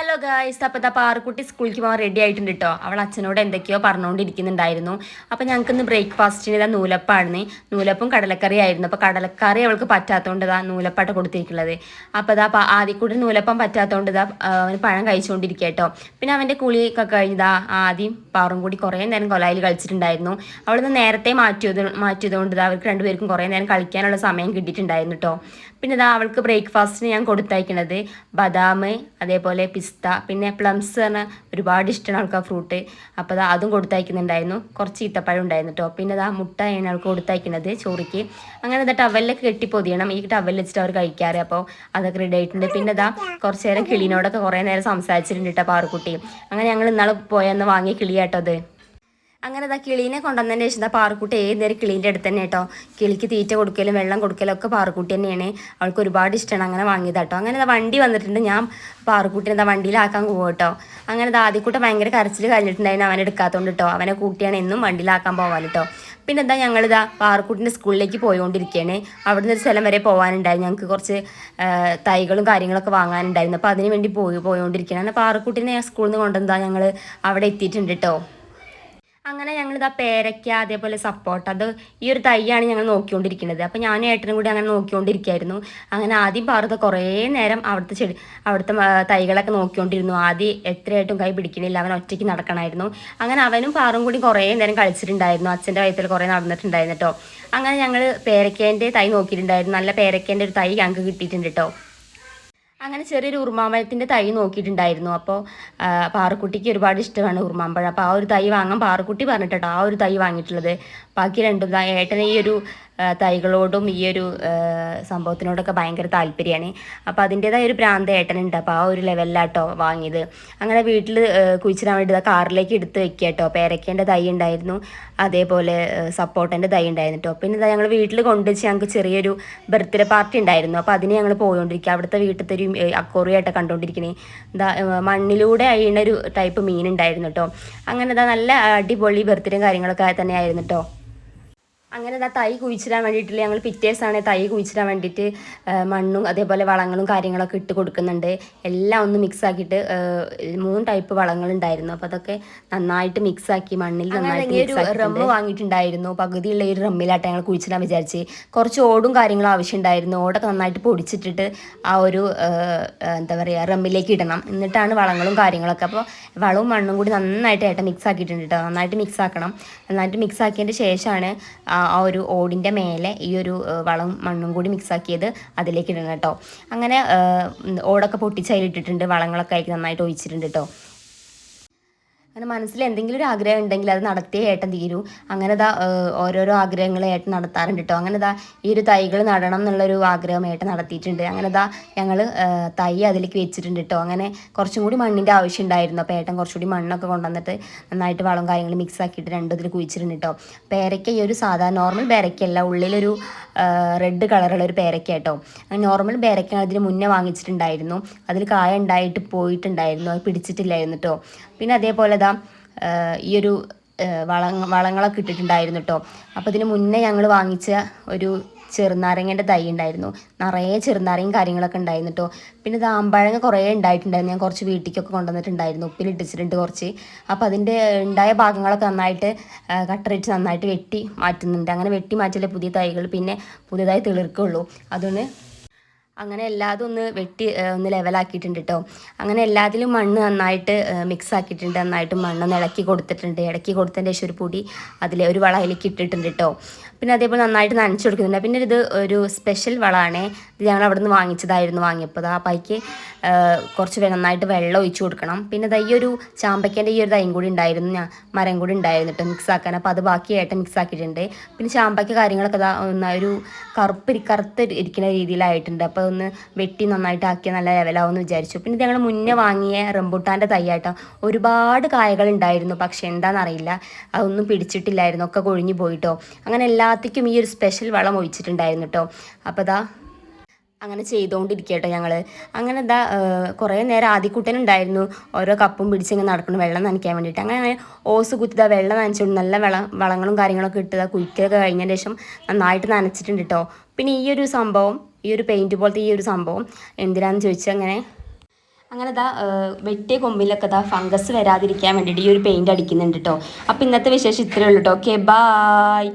Hello guys, അപ്പോൾ പാറുക്കുട്ടി സ്കൂളിലേക്ക് പോകാൻ റെഡി ആയിട്ടുണ്ട് കേട്ടോ. അവൾ അച്ഛനോട് എന്തൊക്കെയോ പറഞ്ഞുകൊണ്ടിരിക്കുന്നുണ്ടായിരുന്നു. അപ്പോൾ ഞങ്ങൾക്കിന്ന് ബ്രേക്ക്ഫാസ്റ്റിന് ഇതാ നൂലപ്പാണ്. നൂലപ്പും കടലക്കറി ആയിരുന്നു. അപ്പോൾ കടലക്കറി അവൾക്ക് പറ്റാത്തതുകൊണ്ട് ഇതാ നൂലപ്പാട്ട് കൊടുത്തിരിക്കുന്നത്. അപ്പോൾ ഇതാ ആദ്യക്കൂടി നൂലപ്പം പറ്റാത്തതുകൊണ്ട് ഇതാ അവന് പഴം കഴിച്ചുകൊണ്ടിരിക്കുക കേട്ടോ. പിന്നെ അവൻ്റെ കുളിയൊക്കെ കഴിഞ്ഞതാ ആദ്യം പാറും കൂടി കുറേ നേരം കൊലായിൽ കളിച്ചിട്ടുണ്ടായിരുന്നു. അവളിന്ന് നേരത്തെ മാറ്റിയതുകൊണ്ട് ഇതാ അവർക്ക് രണ്ടുപേർക്കും കുറേ നേരം കളിക്കാനുള്ള സമയം കിട്ടിയിട്ടുണ്ടായിരുന്നു കേട്ടോ. പിന്നെ ഇതാ അവൾക്ക് ബ്രേക്ക്ഫാസ്റ്റിന് ഞാൻ കൊടുത്തയക്കുന്നത് ബദാം, അതേപോലെ പിസ്ത, പിന്നെ പ്ലംസ് പറഞ്ഞാൽ ഒരുപാട് ഇഷ്ടമാണ് ആൾക്ക് ആ ഫ്രൂട്ട്. അപ്പോൾ അതും കൊടുത്തയക്കുന്നുണ്ടായിരുന്നു. കുറച്ച് ഈത്തപ്പഴം ഉണ്ടായിരുന്നു കേട്ടോ. പിന്നെ ഇതാ മുട്ടയാണ് അവൾക്ക് കൊടുത്തയക്കുന്നത് ചോറിക്ക്. അങ്ങനെ ഇതാ ടവലിലൊക്കെ കെട്ടി പൊതിയണം. ഈ ടവൽ വെച്ചിട്ട് അവർ കഴിക്കാറ്. അപ്പോൾ അതൊക്കെ റെഡി ആയിട്ടുണ്ട്. പിന്നെ ഇതാ കുറച്ച് നേരം കിളീനോടൊക്കെ കുറേ നേരം സംസാരിച്ചിട്ടുണ്ട് കേട്ടോ പാറുക്കുട്ടി. അങ്ങനെ ഞങ്ങൾ ഇന്നാൾ പോയെന്ന് വാങ്ങിയ കിളിയാട്ടോ അത്. അങ്ങനെ ഇതാ കിളീനെ കൊണ്ടുവന്നതിന് ശേഷം പാറുക്കുട്ടി ഏത് നേരം കിളീൻ്റെ അടുത്ത് തന്നെ കേട്ടോ. കിളിക്ക് തീറ്റ കൊടുക്കലും വെള്ളം കൊടുക്കലും ഒക്കെ പാറുക്കുട്ടി തന്നെയാണ്. അവൾക്ക് ഒരുപാട് ഇഷ്ടമാണ്. അങ്ങനെ വാങ്ങിയതാട്ടോ. അങ്ങനെ ഇതാ വണ്ടി വന്നിട്ടുണ്ട്. ഞാൻ പാറുക്കുട്ടിനെ എന്താ വണ്ടിയിലാക്കാൻ പോകും കേട്ടോ. അങ്ങനെ ഇതാ ആദ്യക്കൂട്ടം ഭയങ്കര കരച്ചിൽ കഴിഞ്ഞിട്ടുണ്ടായിരുന്നു അവനെ എടുക്കാത്തതുകൊണ്ട് കേട്ടോ. അവനെ കൂട്ടിയാണ് എന്നും വണ്ടിയിലാക്കാൻ പോകാൻ കേട്ടോ. പിന്നെ എന്താ ഞങ്ങളിതാ പാറുക്കുട്ടിൻ്റെ സ്കൂളിലേക്ക് പോയിക്കൊണ്ടിരിക്കുകയാണ്. അവിടെ നിന്ന് ഒരു സ്ഥലം വരെ പോകാനുണ്ടായിരുന്നു. ഞങ്ങൾക്ക് കുറച്ച് തൈകളും കാര്യങ്ങളൊക്കെ വാങ്ങാനുണ്ടായിരുന്നു. അപ്പോൾ അതിന് വേണ്ടി പോയിക്കൊണ്ടിരിക്കുകയാണ്. അങ്ങനെ പാറുക്കുട്ടിനെ സ്കൂളിൽ നിന്ന് കൊണ്ടുവന്നാ ഞങ്ങൾ അവിടെ എത്തിയിട്ടുണ്ട് കേട്ടോ. അങ്ങനെ ഞങ്ങളിതാ പേരയ്ക്ക, അതേപോലെ സപ്പോർട്ട്, അത് ഈ ഒരു തൈയാണ് ഞങ്ങൾ നോക്കിക്കൊണ്ടിരിക്കുന്നത്. അപ്പോൾ ഞാനും ഏട്ടനും കൂടി അങ്ങനെ നോക്കിക്കൊണ്ടിരിക്കുകയായിരുന്നു. അങ്ങനെ ആദ്യം പാറുത കുറേ നേരം അവിടുത്തെ തൈകളൊക്കെ നോക്കിക്കൊണ്ടിരുന്നു. ആദ്യം എത്രയായിട്ടും കൈ പിടിക്കണില്ല, അവൻ ഒറ്റയ്ക്ക് നടക്കണമായിരുന്നു. അങ്ങനെ അവനും പാറും കൂടി കുറേ നേരം കളിച്ചിട്ടുണ്ടായിരുന്നു. അച്ഛൻ്റെ വയത്തിൽ കുറേ നടന്നിട്ടുണ്ടായിരുന്നു കേട്ടോ. അങ്ങനെ ഞങ്ങൾ പേരയ്ക്കേൻ്റെ തൈ നോക്കിയിട്ടുണ്ടായിരുന്നു. നല്ല പേരയ്ക്കേൻ്റെ ഒരു തൈ ഞങ്ങൾക്ക് കിട്ടിയിട്ടുണ്ട് കേട്ടോ. അങ്ങനെ ചെറിയൊരു ഉറുമാമ്പഴത്തിൻ്റെ തൈ നോക്കിയിട്ടുണ്ടായിരുന്നു. അപ്പോൾ പാറുക്കുട്ടിക്ക് ഒരുപാട് ഇഷ്ടമാണ് ഉറുമാമ്പഴം. അപ്പോൾ ആ ഒരു തൈ വാങ്ങാൻ പാറുക്കുട്ടി പറഞ്ഞിട്ടോ ആ ഒരു തൈ വാങ്ങിയിട്ടുള്ളത്. ബാക്കി രണ്ടും ഏട്ടനെ ഈ ഒരു തൈകളോടും ഈ ഒരു സംഭവത്തിനോടൊക്കെ ഭയങ്കര താല്പര്യമാണ്. അപ്പോൾ അതിൻ്റേതായ ഒരു ഭ്രാന്ത് ഏട്ടനുണ്ട്. അപ്പോൾ ആ ഒരു ലെവലിലാട്ടോ വാങ്ങിയത്. അങ്ങനെ വീട്ടിൽ കുഴിച്ചിടാൻ വേണ്ടി കാറിലേക്ക് എടുത്ത് വെക്കുക കേട്ടോ. പേരയ്ക്കേൻ്റെ തൈ ഉണ്ടായിരുന്നു, അതേപോലെ സപ്പോർട്ടൻ്റെ തൈ ഉണ്ടായിരുന്നു കേട്ടോ. പിന്നെ ഞങ്ങൾ വീട്ടിൽ കൊണ്ടുവച്ച് ഞങ്ങൾക്ക് ചെറിയൊരു ബർത്ത്ഡേ പാർട്ടി ഉണ്ടായിരുന്നു. അപ്പോൾ അതിന് ഞങ്ങൾ പോയോണ്ടിരിക്കുക. അവിടുത്തെ വീട്ടിലത്തെ ഒരു അക്കോറിയായിട്ട് കണ്ടുകൊണ്ടിരിക്കണേ. മണ്ണിലൂടെ അഴിയുന്നൊരു ടൈപ്പ് മീൻ ഉണ്ടായിരുന്നു കേട്ടോ. അങ്ങനെ നല്ല അടിപൊളി ബർത്ത്ഡേയും കാര്യങ്ങളൊക്കെ തന്നെയായിരുന്നു കേട്ടോ. അങ്ങനെ തൈ കുഴിച്ചിടാൻ വേണ്ടിയിട്ടില്ല. ഞങ്ങൾ പിറ്റേഴ്സാണ് തൈ കുഴിച്ചിടാൻ വേണ്ടിയിട്ട് മണ്ണും അതേപോലെ വളങ്ങളും കാര്യങ്ങളൊക്കെ ഇട്ട് കൊടുക്കുന്നുണ്ട്. എല്ലാം ഒന്ന് മിക്സാക്കിയിട്ട് 3 ടൈപ്പ് വളങ്ങളുണ്ടായിരുന്നു. അപ്പോൾ അതൊക്കെ നന്നായിട്ട് മിക്സാക്കി മണ്ണിൽ നന്നായിട്ട് ഒരു റമ്മ് വാങ്ങിയിട്ടുണ്ടായിരുന്നു. പകുതിയുള്ള ഒരു റമ്മിലായിട്ട് ഞങ്ങൾ കുഴിച്ചിടാൻ വിചാരിച്ച്. കുറച്ച് ഓടും കാര്യങ്ങളും ആവശ്യമുണ്ടായിരുന്നു. ഓടൊക്കെ നന്നായിട്ട് പൊടിച്ചിട്ടിട്ട് ആ ഒരു എന്താ പറയുക റമ്മിലേക്ക് ഇടണം. എന്നിട്ടാണ് വളങ്ങളും കാര്യങ്ങളൊക്കെ. അപ്പോൾ വളവും മണ്ണും കൂടി നന്നായിട്ട് ഏട്ടൻ മിക്സ് ആക്കിയിട്ടുണ്ട് കേട്ടോ. നന്നായിട്ട് മിക്സ് ആക്കണം. നന്നായിട്ട് മിക്സ് ആക്കിയതിൻ്റെ ശേഷമാണ് ആ ഒരു ഓടിൻ്റെ മേലെ ഈ ഒരു വളം മണ്ണും കൂടി മിക്സാക്കിയത് അതിലേക്ക് ഇടണം കേട്ടോ. അങ്ങനെ ഓടൊക്കെ പൊട്ടിച്ച് അതിലിട്ടിട്ടുണ്ട്. വളങ്ങളൊക്കെ ആയിട്ട് നന്നായിട്ട് ഒഴിച്ചിട്ടുണ്ട് കേട്ടോ. അങ്ങനെ മനസ്സിൽ എന്തെങ്കിലും ഒരു ആഗ്രഹം ഉണ്ടെങ്കിൽ അത് നടത്തിയേ ഏട്ടൻ തീരൂ. അങ്ങനെ ഓരോരോ ആഗ്രഹങ്ങൾ ഏട്ടൻ നടത്താറുണ്ട് കേട്ടോ. അങ്ങനെ ഈ ഒരു തൈകൾ നടണം എന്നുള്ളൊരു ആഗ്രഹം ഏട്ടൻ നടത്തിയിട്ടുണ്ട്. അങ്ങനെ ഞങ്ങൾ തൈ അതിലേക്ക് വെച്ചിട്ടുണ്ട് കേട്ടോ. അങ്ങനെ കുറച്ചും കൂടി മണ്ണിൻ്റെ ആവശ്യം ഉണ്ടായിരുന്നു. അപ്പോൾ ഏട്ടൻ കുറച്ചുകൂടി മണ്ണൊക്കെ കൊണ്ടുവന്നിട്ട് നന്നായിട്ട് വളം കാര്യങ്ങൾ മിക്സ് ആക്കിയിട്ട് രണ്ടും ഇതിൽ കുഴിച്ചിട്ടുണ്ട് കേട്ടോ. പേരയ്ക്ക ഈ ഒരു സാധാരണ നോർമൽ പേരയ്ക്കല്ല, ഉള്ളിലൊരു റെഡ് കളറുള്ള ഒരു പേരയ്ക്ക കേട്ടോ. നോർമൽ പേരയ്ക്ക അതിന് മുന്നേ വാങ്ങിച്ചിട്ടുണ്ടായിരുന്നു. അതിൽ കായ ഉണ്ടായിട്ട് പോയിട്ടുണ്ടായിരുന്നു, അത് പിടിച്ചിട്ടില്ലായിരുന്നു കേട്ടോ. പിന്നെ അതേപോലെ ഈ ഒരു വളങ്ങളൊക്കെ ഇട്ടിട്ടുണ്ടായിരുന്നു കേട്ടോ. അപ്പോൾ ഇതിന് മുന്നേ ഞങ്ങൾ വാങ്ങിച്ച ഒരു ചെറുനാരങ്ങേൻ്റെ തൈ ഉണ്ടായിരുന്നു. നിറയെ ചെറുനാരങ്ങയും കാര്യങ്ങളൊക്കെ ഉണ്ടായിരുന്നു കേട്ടോ. പിന്നെ ആമ്പഴങ്ങ കുറേ ഉണ്ടായിട്ടുണ്ടായിരുന്നു. ഞാൻ കുറച്ച് വീട്ടിലേക്കൊക്കെ കൊണ്ടുവന്നിട്ടുണ്ടായിരുന്നു. ഉപ്പിലിട്ടിച്ചിട്ടുണ്ട് കുറച്ച്. അപ്പോൾ അതിൻ്റെ ഉണ്ടായ ഭാഗങ്ങളൊക്കെ നന്നായിട്ട് കട്ടറിച്ച് നന്നായിട്ട് വെട്ടി മാറ്റുന്നുണ്ട്. അങ്ങനെ വെട്ടി മാറ്റിയാലേ പുതിയ തൈകൾ പിന്നെ പുതിയതായി തിളിർക്കുള്ളൂ. അതുകൊണ്ട് അങ്ങനെ എല്ലാതും ഒന്ന് വെട്ടി ഒന്ന് ലെവലാക്കിയിട്ടുണ്ട് കേട്ടോ. അങ്ങനെ എല്ലാത്തിലും മണ്ണ് നന്നായിട്ട് മിക്സ് ആക്കിയിട്ടുണ്ട്. നന്നായിട്ട് മണ്ണൊന്ന് ഇളക്കി കൊടുത്തിട്ടുണ്ട്. ഇളക്കി കൊടുത്തതിൻ്റെ ശേഷം ഒരു പൊടി ഒരു വള അതിലേക്ക് ഇട്ടിട്ടുണ്ട് കേട്ടോ. പിന്നെ അതേപോലെ നന്നായിട്ട് നനച്ചു കൊടുക്കുന്നുണ്ട്. പിന്നെ ഇത് ഒരു സ്പെഷ്യൽ വളമാണ്. ഇത് ഞങ്ങൾ അവിടെ നിന്ന് വാങ്ങിയപ്പോൾ ആ പൈക്ക് കുറച്ച് നന്നായിട്ട് വെള്ളം ഒഴിച്ചു കൊടുക്കണം. പിന്നെ ഈ ഒരു ചാമ്പയ്ക്കേൻ്റെ ഈ ഒരു തൈയും കൂടി ഉണ്ടായിരുന്നു, മരം കൂടി ഉണ്ടായിരുന്നു കേട്ടോ മിക്സ് ആക്കാൻ. അപ്പോൾ അത് ബാക്കിയായിട്ട് മിക്സ് ആക്കിയിട്ടുണ്ട്. പിന്നെ ചാമ്പയ്ക്ക കാര്യങ്ങളൊക്കെ ഒരു കറുത്ത് ഇരിക്കുന്ന രീതിയിലായിട്ടുണ്ട്. അപ്പോൾ ഒന്ന് വെട്ടി നന്നായിട്ട് ആക്കിയാൽ നല്ല ലെവലാവുമെന്ന് വിചാരിച്ചു. പിന്നെ ഞങ്ങൾ മുന്നേ വാങ്ങിയ റംബൂട്ടാൻ്റെ തൈയായിട്ടോ. ഒരുപാട് കായകൾ ഉണ്ടായിരുന്നു, പക്ഷെ എന്താണെന്നറിയില്ല അതൊന്നും പിടിച്ചിട്ടില്ലായിരുന്നു, ഒക്കെ കൊഴിഞ്ഞു പോയിട്ടോ. അങ്ങനെ എല്ലാത്തേക്കും ഈ ഒരു സ്പെഷ്യൽ വളം ഒഴിച്ചിട്ടുണ്ടായിരുന്നു കേട്ടോ. അപ്പോൾ അങ്ങനെ ചെയ്തുകൊണ്ടിരിക്കുക കേട്ടോ ഞങ്ങൾ. അങ്ങനെ കുറേ നേരം ആദ്യക്കുട്ടനുണ്ടായിരുന്നു ഓരോ കപ്പും പിടിച്ചിങ്ങനെ നടക്കണം വെള്ളം നനയ്ക്കാൻ വേണ്ടിയിട്ട്. അങ്ങനെ ഓസ് കുത്തി വെള്ളം നനച്ചുകൊണ്ട് നല്ല വളങ്ങളും കാര്യങ്ങളൊക്കെ ഇട്ട് കുഴിക്കൊക്കെ കഴിഞ്ഞതിന് ശേഷം നന്നായിട്ട് നനച്ചിട്ടുണ്ട് കേട്ടോ. പിന്നെ ഈ ഒരു സംഭവം, ഈ ഒരു പെയിൻറ്റ് പോലത്തെ ഈ ഒരു സംഭവം എന്തിനാണെന്ന് ചോദിച്ചാൽ അങ്ങനെ വെട്ടിയ കൊമ്പിലൊക്കെ ഫംഗസ് വരാതിരിക്കാൻ വേണ്ടിയിട്ട് ഈ ഒരു പെയിൻറ് അടിക്കുന്നുണ്ട് കേട്ടോ. അപ്പോൾ ഇന്നത്തെ വിശേഷം ഇത്രയേ ഉള്ളൂ കേട്ടോ. Okay, bye.